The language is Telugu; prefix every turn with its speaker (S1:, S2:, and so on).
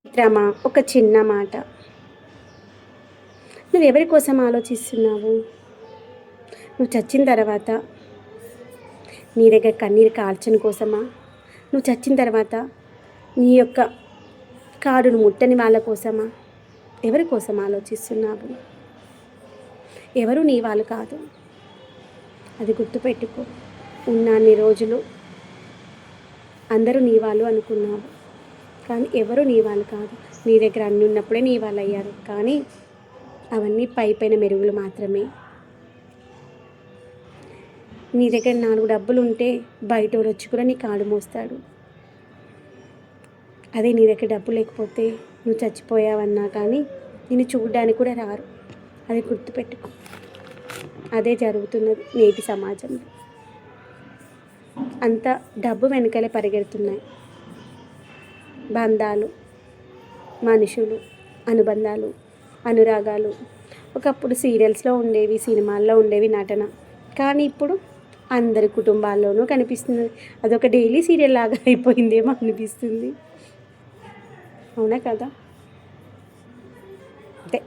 S1: మిత్రమా, ఒక చిన్న మాట. నువ్వెవరి కోసం ఆలోచిస్తున్నావు? నువ్వు చచ్చిన తర్వాత నీ దగ్గర కన్నీరు కార్చని కోసమా? నువ్వు చచ్చిన తర్వాత నీ యొక్క కాడును ముట్టని వాళ్ళ కోసమా? ఎవరి కోసం ఆలోచిస్తున్నావు? ఎవరు నీ వాళ్ళు కాదు, అది గుర్తుపెట్టుకో. ఉన్నన్ని రోజులు అందరూ నీ వాళ్ళు అనుకున్నావు, కానీ ఎవరు నీ వాళ్ళు కాదు. నీ దగ్గర అన్నీ ఉన్నప్పుడే నీ వాళ్ళు అయ్యారు, కానీ అవన్నీ పైన మెరుగులు మాత్రమే. నీ దగ్గర 4 డబ్బులు ఉంటే బయటోడు వచ్చి కూడా నీ కాడు మోస్తాడు. అదే నీ దగ్గర డబ్బు లేకపోతే నువ్వు చచ్చిపోయావన్నా కానీ నిన్ను చూడడానికి కూడా రారు. అది గుర్తుపెట్టుకో. అదే జరుగుతున్నది నేటి సమాజంలో. అంత డబ్బు వెనకాలే పరిగెడుతున్నాయి బంధాలు, మనుషులు, అనుబంధాలు, అనురాగాలు. ఒకప్పుడు సీరియల్స్లో ఉండేవి, సినిమాల్లో ఉండేవి నటన, కానీ ఇప్పుడు అందరి కుటుంబాల్లోనూ కనిపిస్తుంది. అదొక డైలీ సీరియల్ లాగా అయిపోయిందేమో అనిపిస్తుంది. అవునా కదా? అంతే.